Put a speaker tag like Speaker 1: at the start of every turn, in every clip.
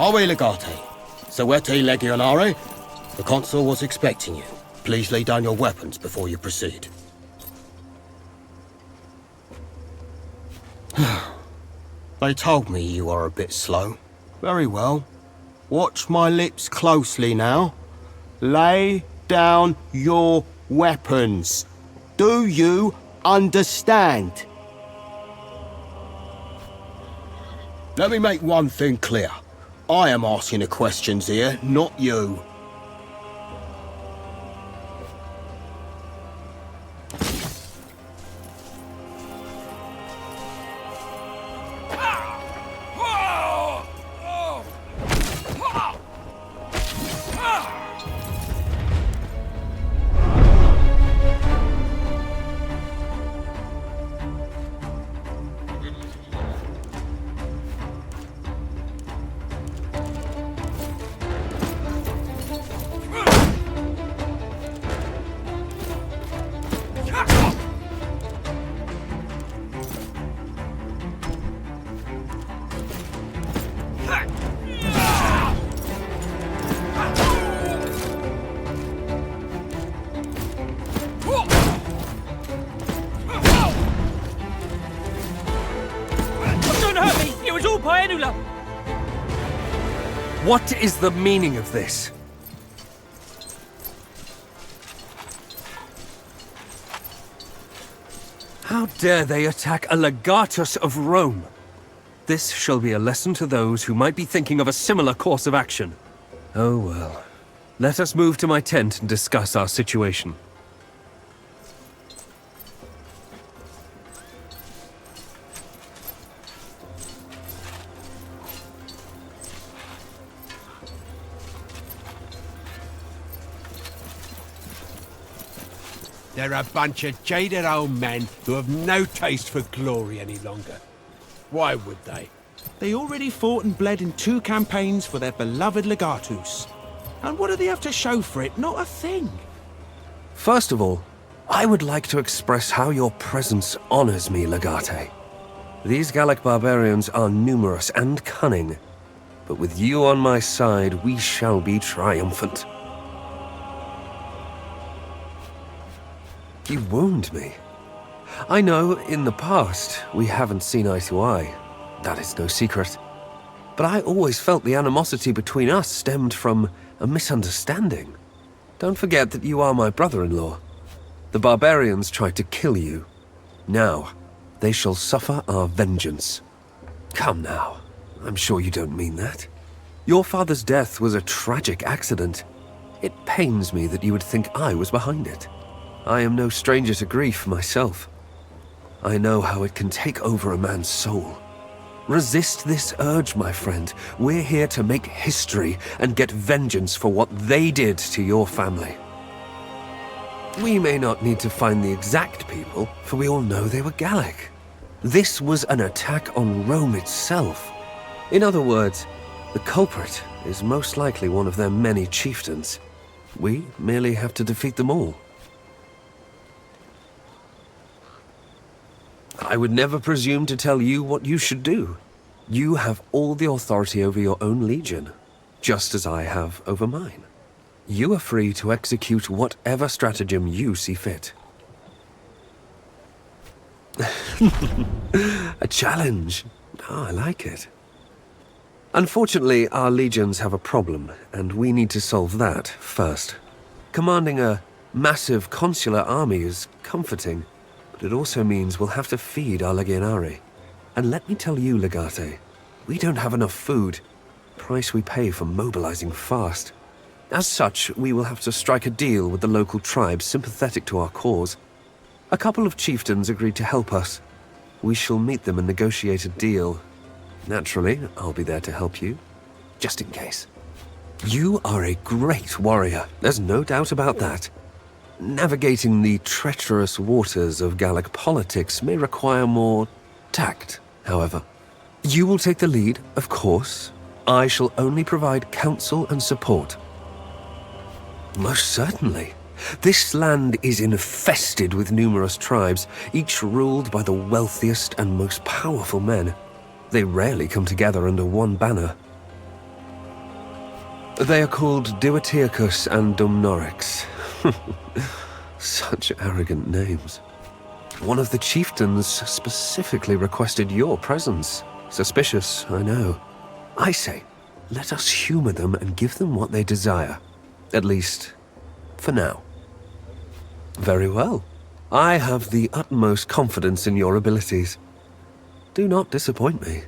Speaker 1: Awe Legate, Sowete Legionare. The consul was expecting you. Please lay down your weapons before you proceed. They told me you are a bit slow. Very well. Watch my lips closely now. Lay down your weapons. Do you understand? Let me make one thing clear. I am asking the questions here, not you.
Speaker 2: What is the meaning of this? How dare they attack a legatus of Rome? This shall be a lesson to those who might be thinking of a similar course of action. Oh well. Let us move to my tent and discuss our situation.
Speaker 3: They're a bunch of jaded old men who have no taste for glory any longer. Why would they?
Speaker 4: They already fought and bled in 2 campaigns for their beloved legatus. And what do they have to show for it? Not a thing.
Speaker 2: First of all, I would like to express how your presence honors me, Legate. These Gallic barbarians are numerous and cunning, but with you on my side, we shall be triumphant. You wound me. I know, in the past, we haven't seen eye to eye. That is no secret. But I always felt the animosity between us stemmed from a misunderstanding. Don't forget that you are my brother-in-law. The barbarians tried to kill you. Now, they shall suffer our vengeance. Come now. I'm sure you don't mean that. Your father's death was a tragic accident. It pains me that you would think I was behind it. I am no stranger to grief myself. I know how it can take over a man's soul. Resist this urge, my friend. We're here to make history and get vengeance for what they did to your family. We may not need to find the exact people, for we all know they were Gallic. This was an attack on Rome itself. In other words, the culprit is most likely one of their many chieftains. We merely have to defeat them all. I would never presume to tell you what you should do. You have all the authority over your own legion, just as I have over mine. You are free to execute whatever stratagem you see fit. A challenge. Oh, I like it. Unfortunately, our legions have a problem, and we need to solve that first. Commanding a massive consular army is comforting, but it also means we'll have to feed our legionari. And let me tell you, Legate, we don't have enough food. Price we pay for mobilizing fast. As such, we will have to strike a deal with the local tribes sympathetic to our cause. A couple of chieftains agreed to help us. We shall meet them and negotiate a deal. Naturally, I'll be there to help you, just in case. You are a great warrior, there's no doubt about that. Navigating the treacherous waters of Gallic politics may require more tact, however. You will take the lead, of course. I shall only provide counsel and support. Most certainly. This land is infested with numerous tribes, each ruled by the wealthiest and most powerful men. They rarely come together under one banner. They are called Duatiacus and Dumnorix. Such arrogant names. One of the chieftains specifically requested your presence. Suspicious, I know. I say, let us humor them and give them what they desire. At least, for now. Very well. I have the utmost confidence in your abilities. Do not disappoint me.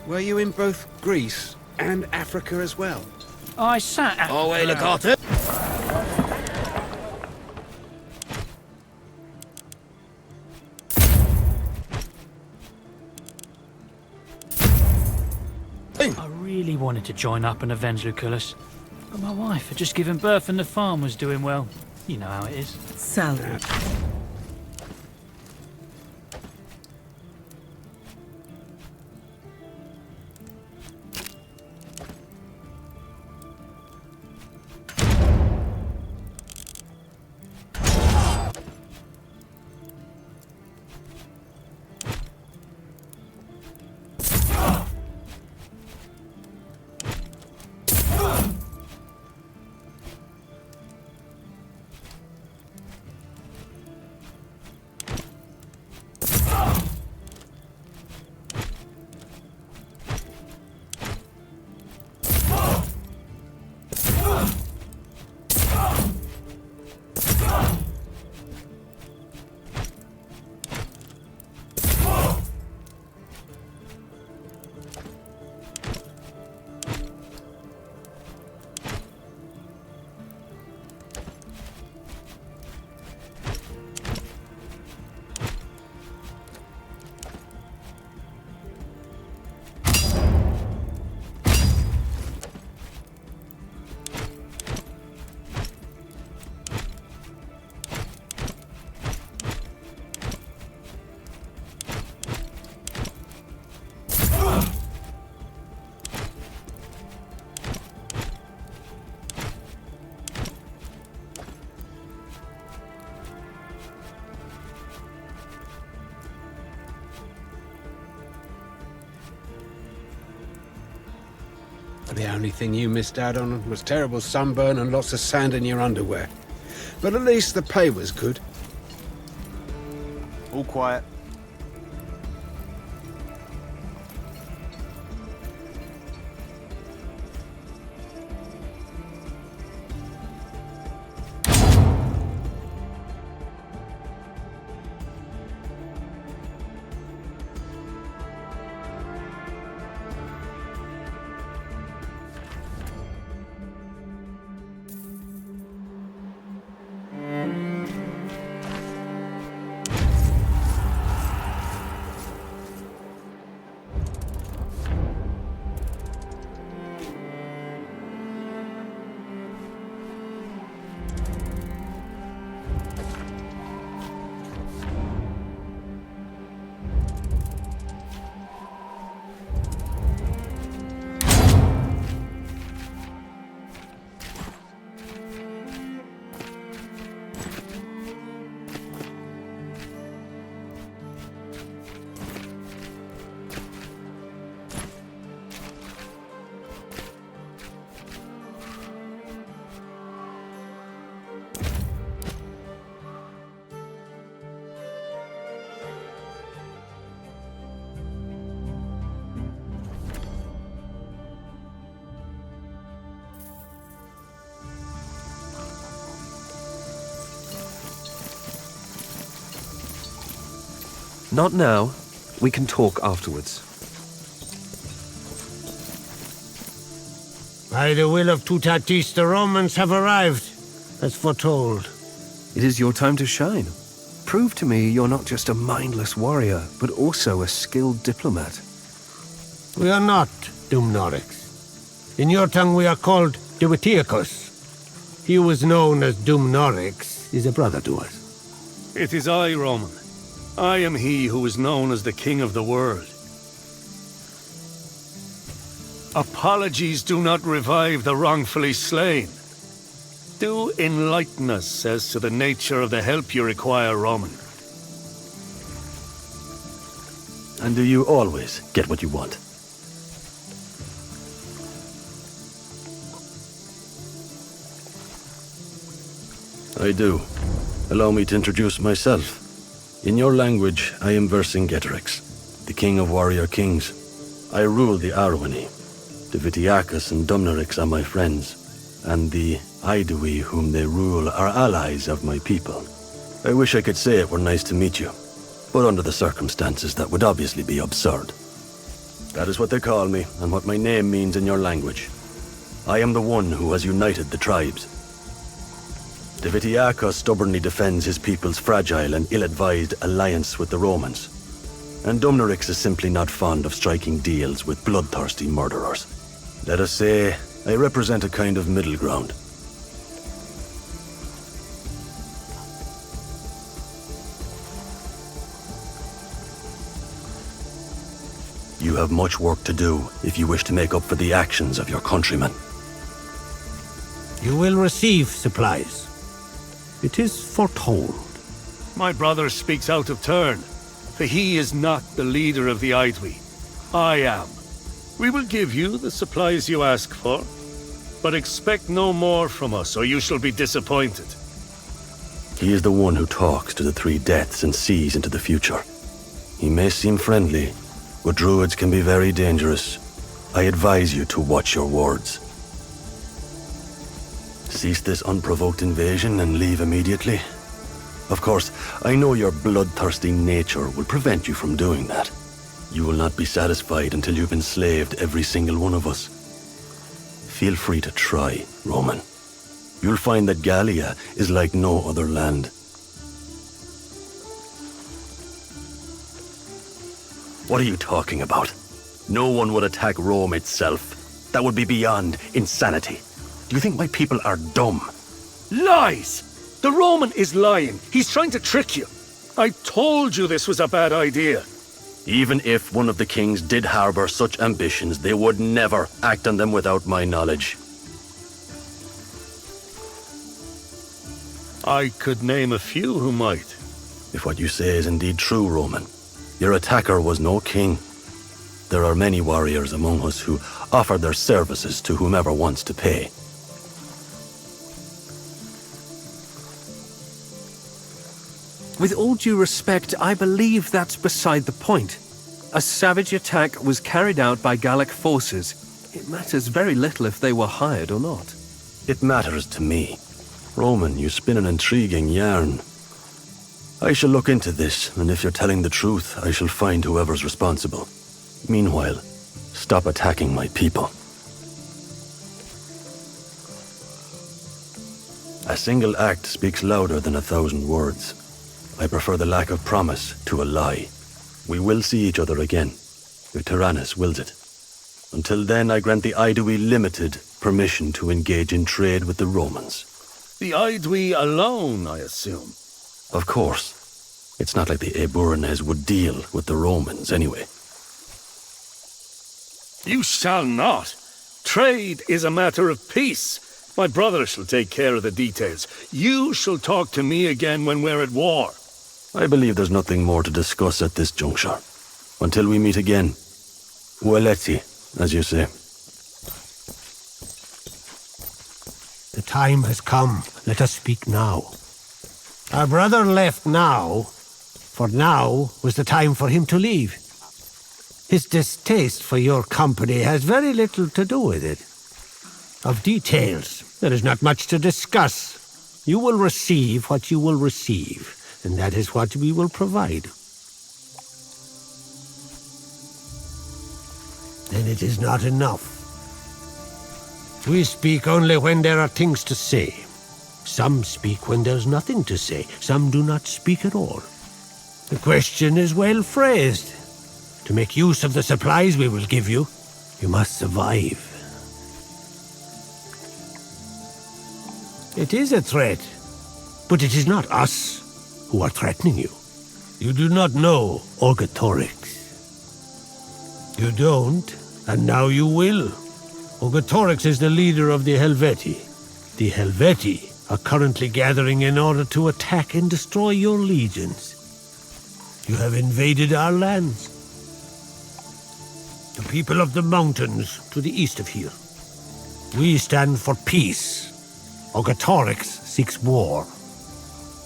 Speaker 3: Were you in both Greece and Africa as well?
Speaker 5: I sat at
Speaker 1: Oh, wait, look, Arthur.
Speaker 5: I really wanted to join up and avenge Lucullus, but my wife had just given birth and the farm was doing well. You know how it is.
Speaker 6: Salad.
Speaker 3: The only thing you missed out on was terrible sunburn and lots of sand in your underwear. But at least the pay was good.
Speaker 1: All quiet.
Speaker 2: Not now. We can talk afterwards.
Speaker 6: By the will of Tutatis, the Romans have arrived, as foretold.
Speaker 2: It is your time to shine. Prove to me you're not just a mindless warrior, but also a skilled diplomat.
Speaker 6: We are not Dumnorix. In your tongue we are called Divitiacus. He who was known as Dumnorix is a brother to us.
Speaker 7: It is I, Roman. I am he who is known as the King of the World. Apologies do not revive the wrongfully slain. Do enlighten us as to the nature of the help you require, Roman.
Speaker 8: And do you always get what you want? I do. Allow me to introduce myself. In your language, I am Vercingetorix, the king of warrior kings. I rule the Arwani. The Vitiacus and Dumnorix are my friends, and the Aedui whom they rule are allies of my people. I wish I could say it were nice to meet you, but under the circumstances that would obviously be absurd. That is what they call me, and what my name means in your language. I am the one who has united the tribes. The Vitiacus stubbornly defends his people's fragile and ill-advised alliance with the Romans, and Dumnorix is simply not fond of striking deals with bloodthirsty murderers. Let us say, I represent a kind of middle ground. You have much work to do if you wish to make up for the actions of your countrymen.
Speaker 6: You will receive supplies. It is foretold.
Speaker 7: My brother speaks out of turn, for he is not the leader of the Aedui. I am. We will give you the supplies you ask for, but expect no more from us, or you shall be disappointed.
Speaker 8: He is the one who talks to the three deaths and sees into the future. He may seem friendly, but druids can be very dangerous. I advise you to watch your words. Cease this unprovoked invasion and leave immediately. Of course, I know your bloodthirsty nature will prevent you from doing that. You will not be satisfied until you've enslaved every single one of us. Feel free to try, Roman. You'll find that Gallia is like no other land. What are you talking about? No one would attack Rome itself. That would be beyond insanity. Do you think my people are dumb?
Speaker 7: Lies! The Roman is lying. He's trying to trick you. I told you this was a bad idea.
Speaker 8: Even if one of the kings did harbor such ambitions, they would never act on them without my knowledge.
Speaker 7: I could name a few who might.
Speaker 8: If what you say is indeed true, Roman, your attacker was no king. There are many warriors among us who offer their services to whomever wants to pay.
Speaker 2: With all due respect, I believe that's beside the point. A savage attack was carried out by Gallic forces. It matters very little if they were hired or not.
Speaker 8: It matters to me. Roman, you spin an intriguing yarn. I shall look into this, and if you're telling the truth, I shall find whoever's responsible. Meanwhile, stop attacking my people. A single act speaks louder than 1,000 words. I prefer the lack of promise to a lie. We will see each other again, if Tyrannus wills it. Until then, I grant the Aedui limited permission to engage in trade with the Romans.
Speaker 7: The Aedui alone, I assume.
Speaker 8: Of course. It's not like the Eburones would deal with the Romans anyway.
Speaker 7: You shall not. Trade is a matter of peace. My brother shall take care of the details. You shall talk to me again when we're at war.
Speaker 8: I believe there's nothing more to discuss at this juncture. Until we meet again. Ueleti, as you say.
Speaker 6: The time has come. Let us speak now. Our brother left now, for now was the time for him to leave. His distaste for your company has very little to do with it. Of details, there is not much to discuss. You will receive what you will receive, and that is what we will provide. then it is not enough. We speak only when there are things to say. Some speak when there's nothing to say. Some do not speak at all. The question is well phrased. To make use of the supplies we will give you, you must survive. It is a threat, but it is not us who are threatening you. You do not know Orgetorix. You don't, and now you will. Orgetorix is the leader of the Helvetii. The Helvetii are currently gathering in order to attack and destroy your legions. You have invaded our lands. The people of the mountains to the east of here. We stand for peace. Orgetorix seeks war.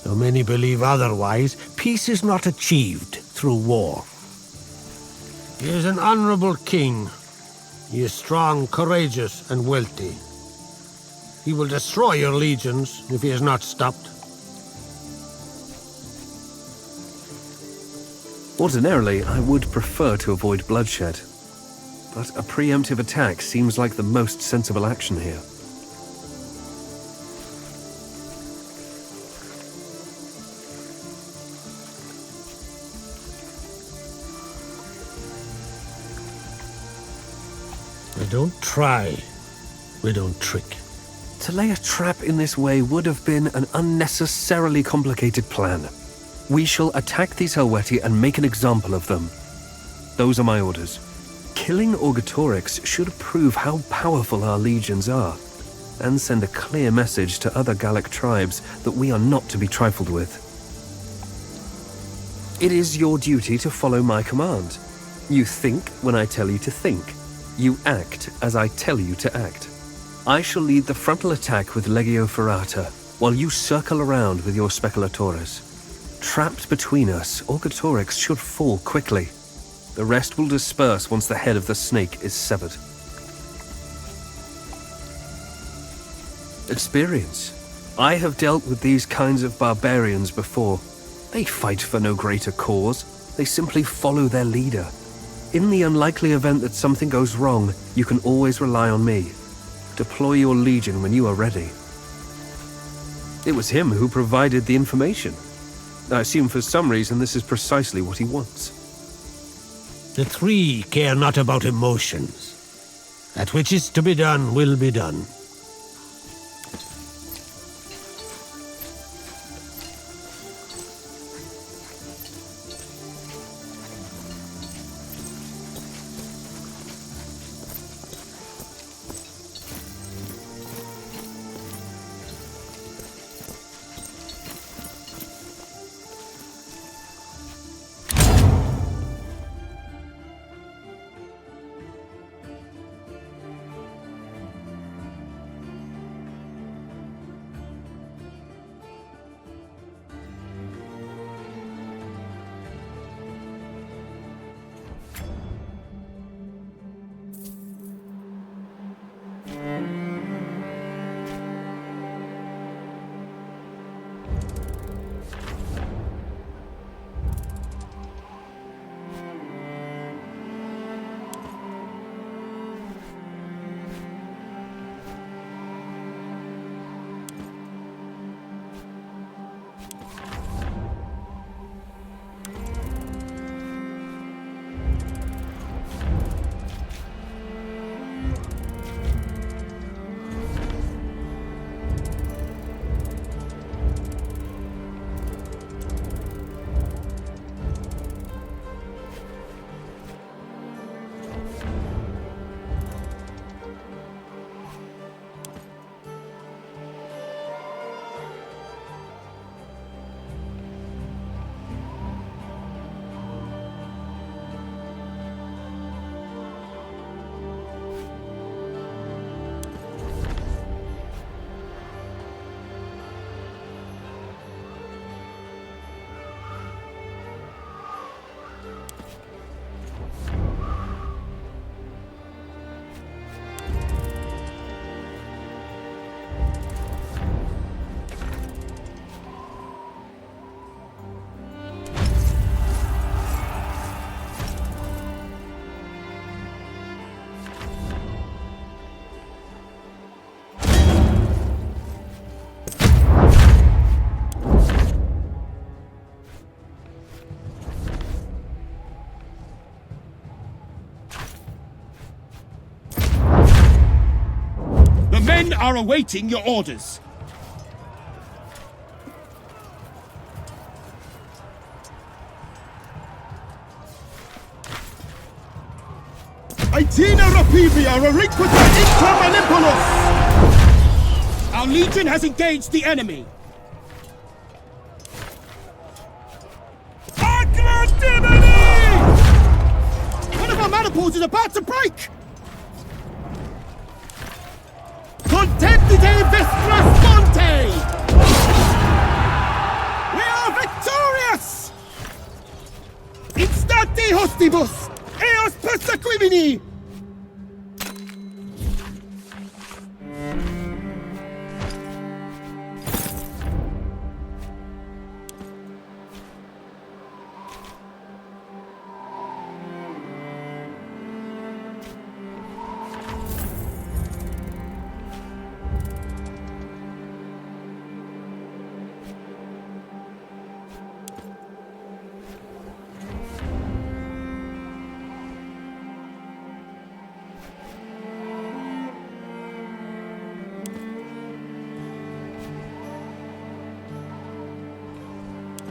Speaker 6: Though many believe otherwise, peace is not achieved through war. He is an honorable king. He is strong, courageous, and wealthy. He will destroy your legions if he is not stopped.
Speaker 2: Ordinarily, I would prefer to avoid bloodshed, but a preemptive attack seems like the most sensible action here.
Speaker 6: We don't try. We don't trick.
Speaker 2: To lay a trap in this way would have been an unnecessarily complicated plan. We shall attack these Helvetii and make an example of them. Those are my orders. Killing Orgetorix should prove how powerful our legions are, and send a clear message to other Gallic tribes that we are not to be trifled with. It is your duty to follow my command. You think when I tell you to think. You act as I tell you to act. I shall lead the frontal attack with Legio Ferrata, while you circle around with your Speculatores. Trapped between us, Orgetorix should fall quickly. The rest will disperse once the head of the snake is severed. Experience. I have dealt with these kinds of barbarians before. They fight for no greater cause. They simply follow their leader. In the unlikely event that something goes wrong, you can always rely on me. Deploy your legion when you are ready. It was him who provided the information. I assume for some reason this is precisely what he wants.
Speaker 6: The three care not about emotions. That which is to be done will be done.
Speaker 9: are awaiting your orders. Aetina Rapivia Reliquita Intra Manipulos! Our legion has engaged the enemy. Aggrandimini! One of our manifolds is about to break! Contendite Vestra Sponte! We are victorious! Instante hostibus! Eos persequimini!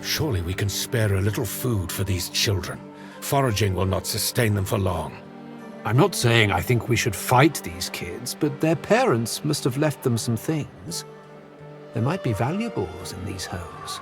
Speaker 10: Surely we can spare a little food for these children. Foraging will not sustain them for long.
Speaker 11: I'm not saying I think we should fight these kids, but their parents must have left them some things. There might be valuables in these homes.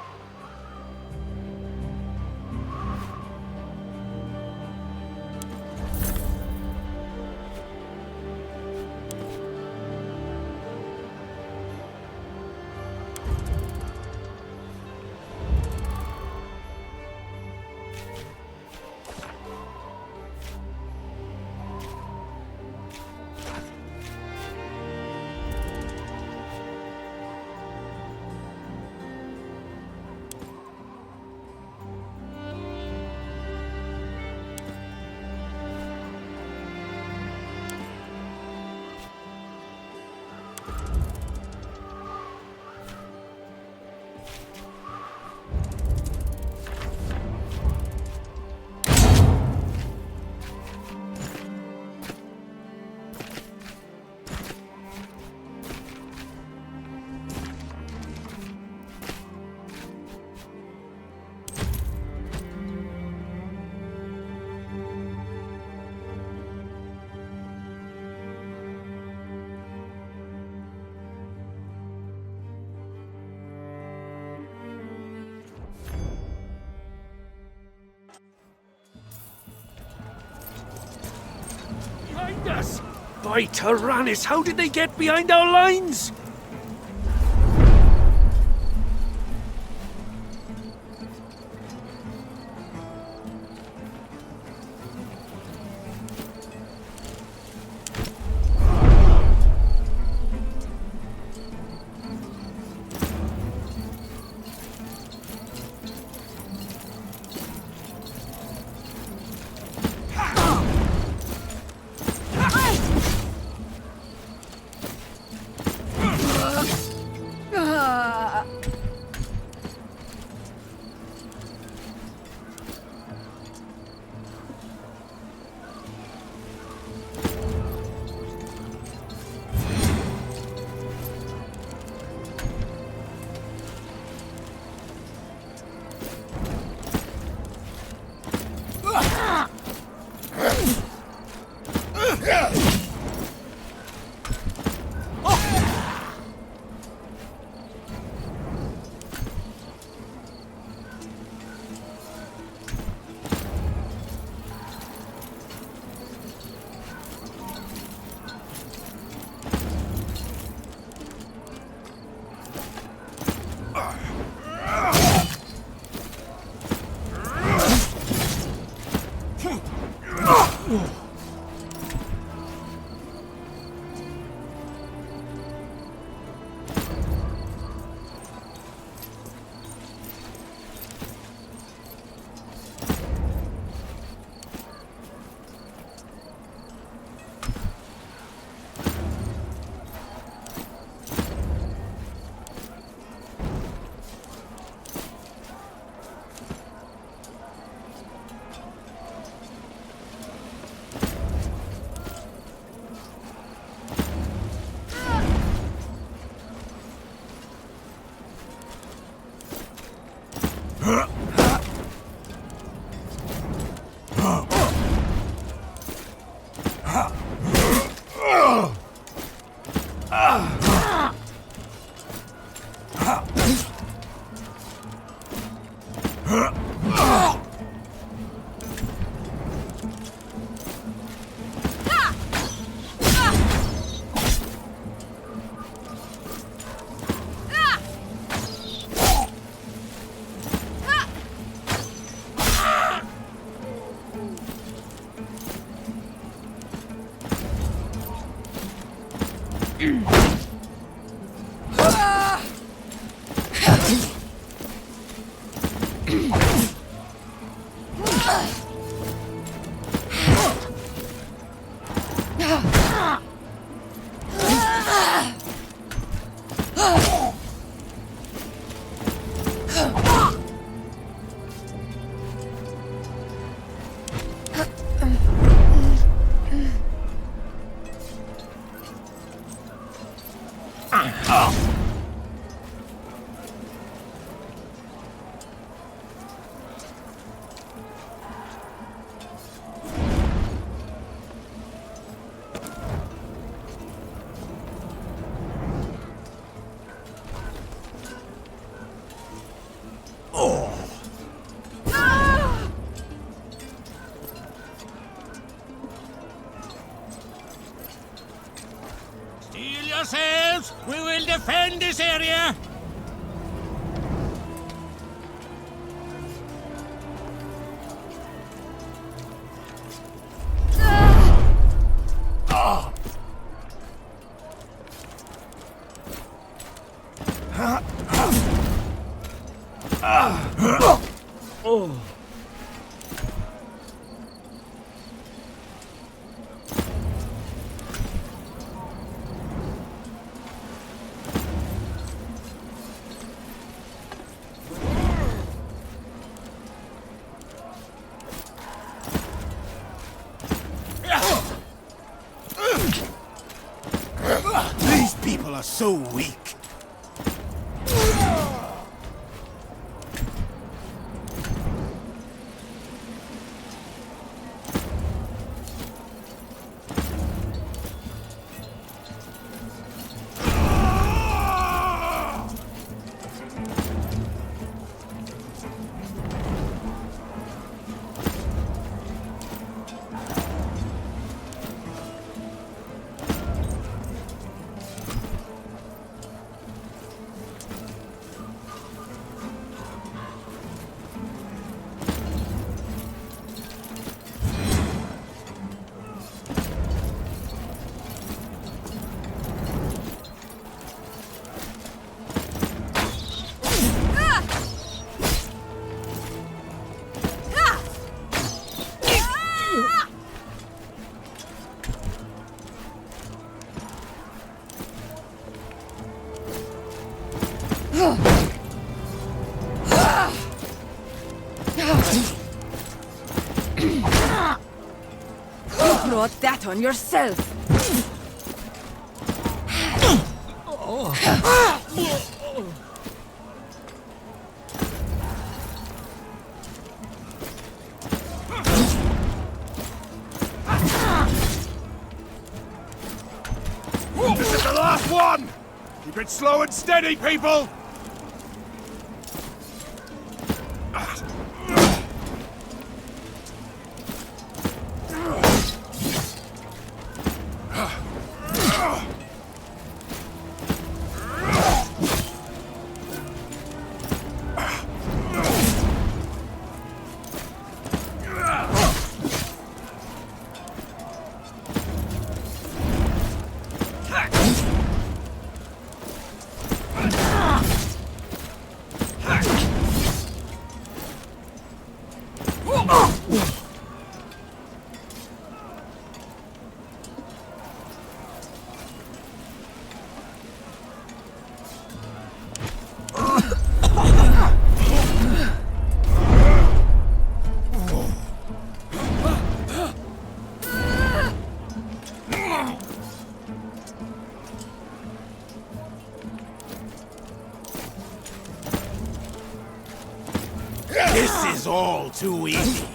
Speaker 10: Behind us! By Tyrannus, how did they get behind our lines?
Speaker 9: Steel yourselves! We will defend this area!
Speaker 12: These people are so weak.
Speaker 13: You brought that on yourself.
Speaker 12: This is the last one! Keep it slow and steady, people!
Speaker 9: This is all too easy.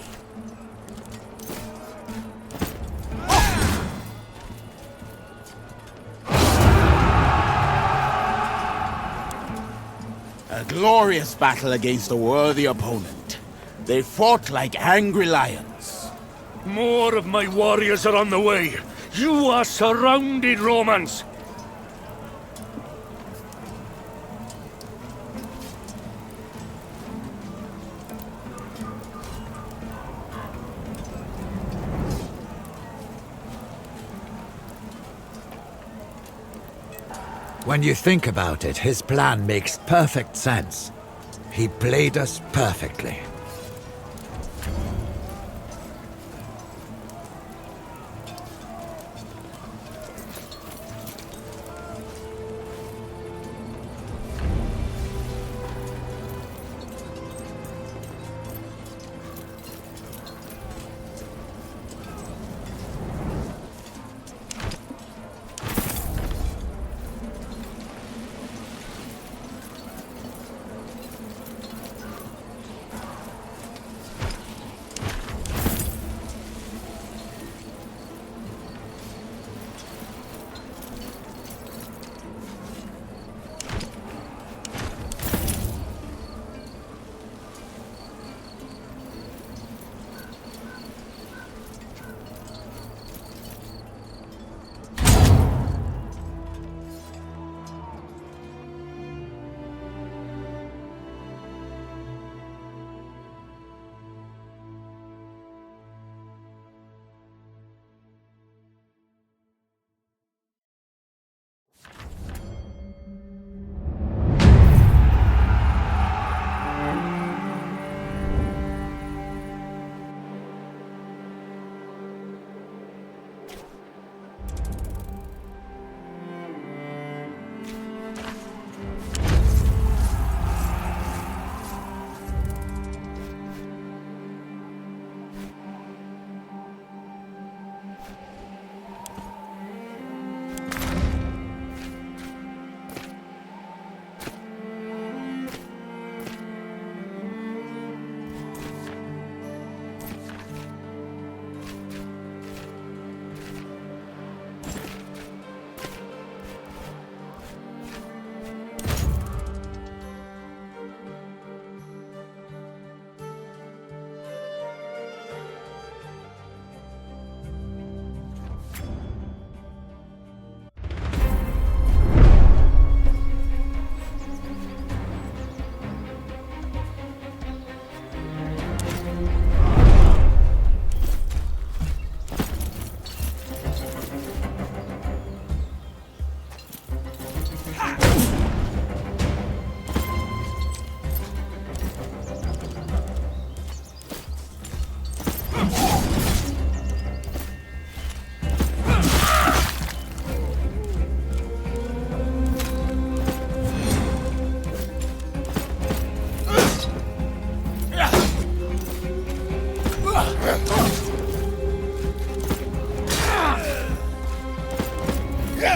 Speaker 9: A glorious battle against a worthy opponent. They fought like angry lions.
Speaker 7: More of my warriors are on the way. You are surrounded, Romans.
Speaker 14: When you think about it, his plan makes perfect sense. He played us perfectly.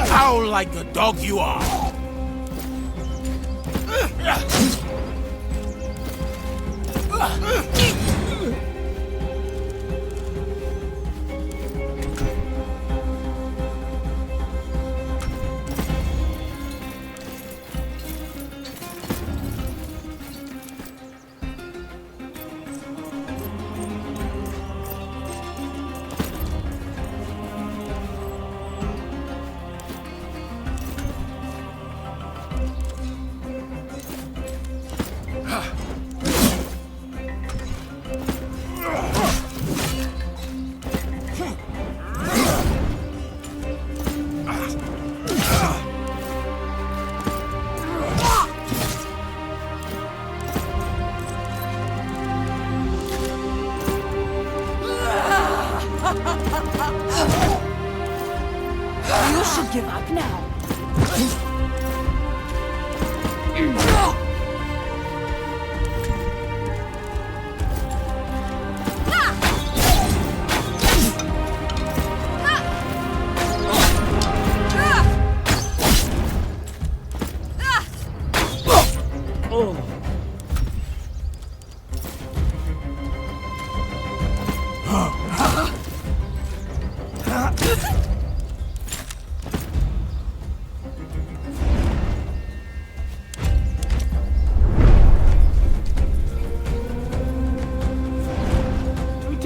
Speaker 9: Howl like the dog you are.
Speaker 13: You should give up now.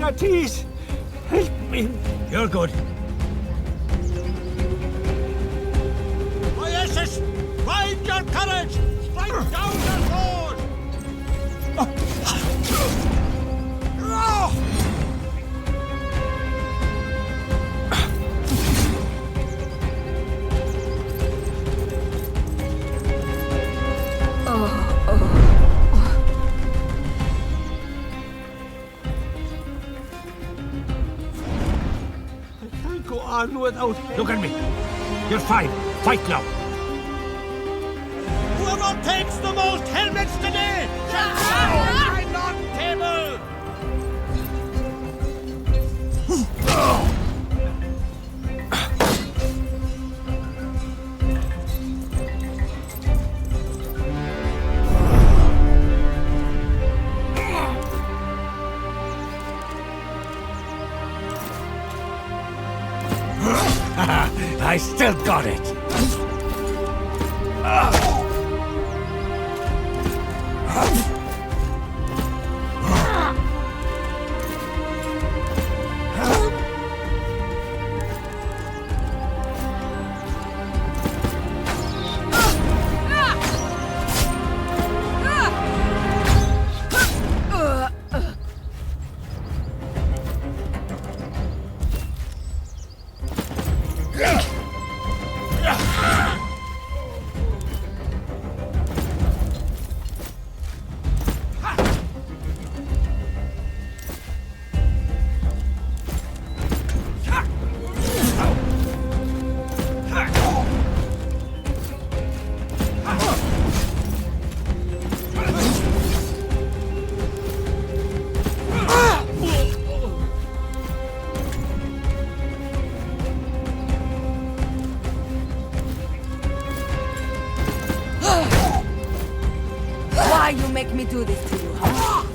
Speaker 6: Attis! Help me! You're good.
Speaker 9: Poiesis, find your courage! Strike down your sword!
Speaker 6: I can't go on without... Look at me. You're fine. Fight now.
Speaker 9: Whoever takes the most helmets today shall have my long table!
Speaker 6: I still got it.
Speaker 13: Why you make me do this to you, huh?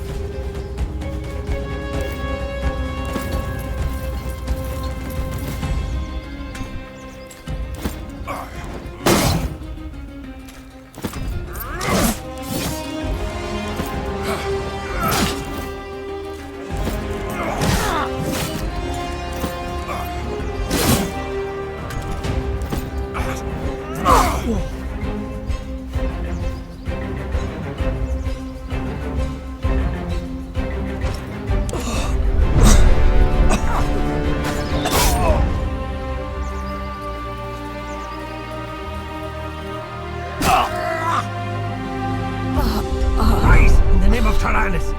Speaker 6: Rise in the name of Tyrannus.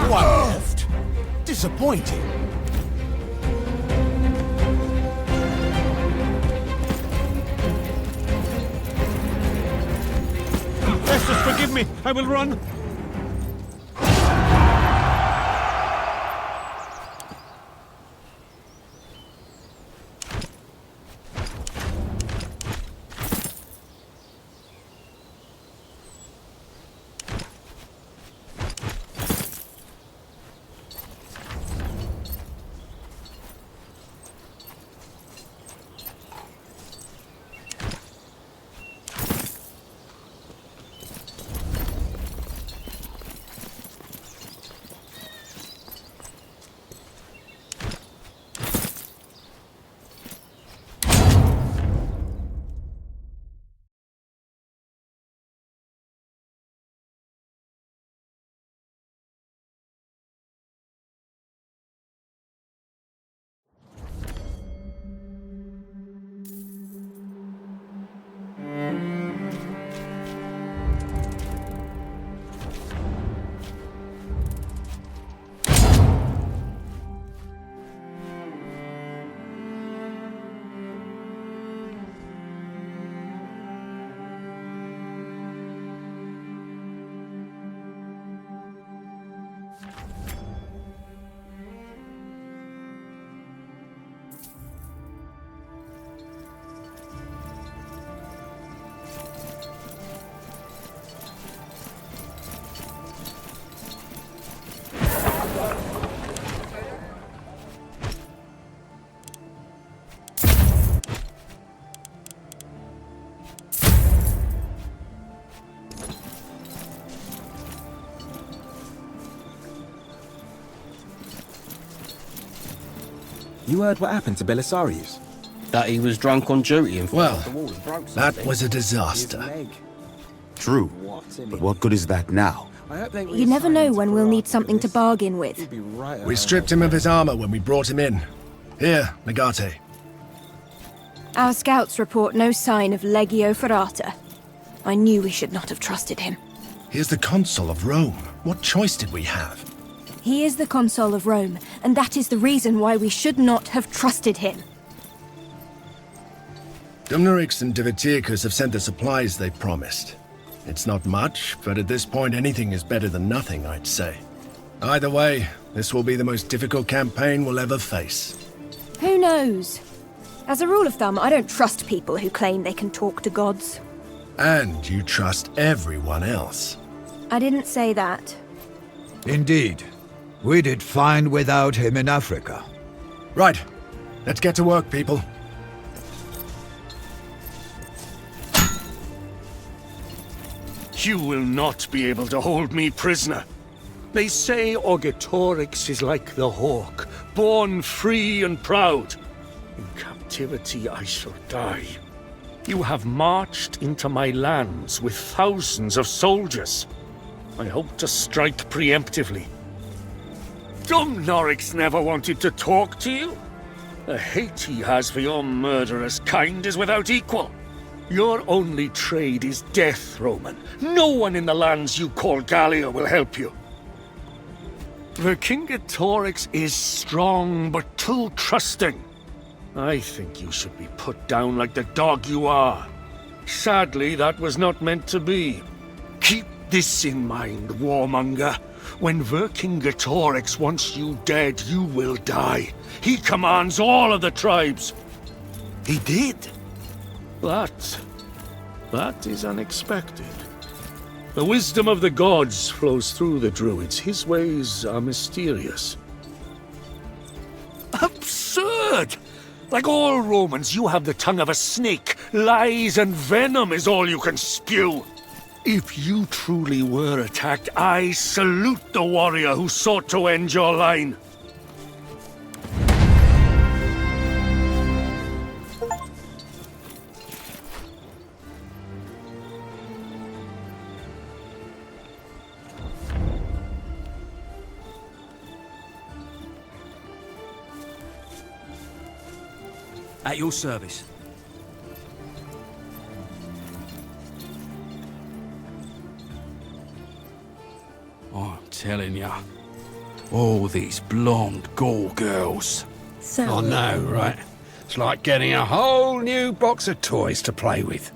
Speaker 9: One left. Disappointing.
Speaker 4: Festus, forgive me. I will run.
Speaker 15: You heard what happened to Belisarius?
Speaker 1: That he was drunk on duty and fell
Speaker 16: Well,
Speaker 1: off the wall and broke
Speaker 16: that
Speaker 1: something.
Speaker 16: was a disaster.
Speaker 15: True, but what good is that now?
Speaker 17: You never know when we'll need something to bargain with.
Speaker 16: We stripped him of his armor when we brought him in. Here, Legate.
Speaker 17: Our scouts report no sign of Legio Ferrata. I knew we should not have trusted him.
Speaker 16: He is the consul of Rome. What choice did we have?
Speaker 17: He is the consul of Rome, and that is the reason why we should not have trusted him.
Speaker 16: Dumnorix and Divitiacus have sent the supplies they promised. It's not much, but at this point anything is better than nothing, I'd say. Either way, this will be the most difficult campaign we'll ever face.
Speaker 17: Who knows? As a rule of thumb, I don't trust people who claim they can talk to gods.
Speaker 16: And you trust everyone else.
Speaker 17: I didn't say that.
Speaker 14: Indeed. We did fine without him in Africa.
Speaker 16: Right. Let's get to work, people.
Speaker 7: You will not be able to hold me prisoner. They say Orgetorix is like the hawk, born free and proud. In captivity I shall die. You have marched into my lands with thousands of soldiers. I hope to strike preemptively. Dumnorix never wanted to talk to you. The hate he has for your murderous kind is without equal. Your only trade is death, Roman. No one in the lands you call Gallia will help you. Vercingetorix is strong, but too trusting. I think you should be put down like the dog you are. Sadly, that was not meant to be. Keep this in mind, warmonger. When Vercingetorix wants you dead, you will die. He commands all of the tribes. He did. That is unexpected. The wisdom of the gods flows through the druids. His ways are mysterious. Absurd! Like all Romans, you have the tongue of a snake. Lies and venom is all you can spew. If you truly were attacked, I salute the warrior who sought to end your line.
Speaker 4: At your service.
Speaker 18: I'm telling ya, all these blonde Gaul girls.
Speaker 17: So...
Speaker 10: Oh no, right. It's like getting a whole new box of toys to play with.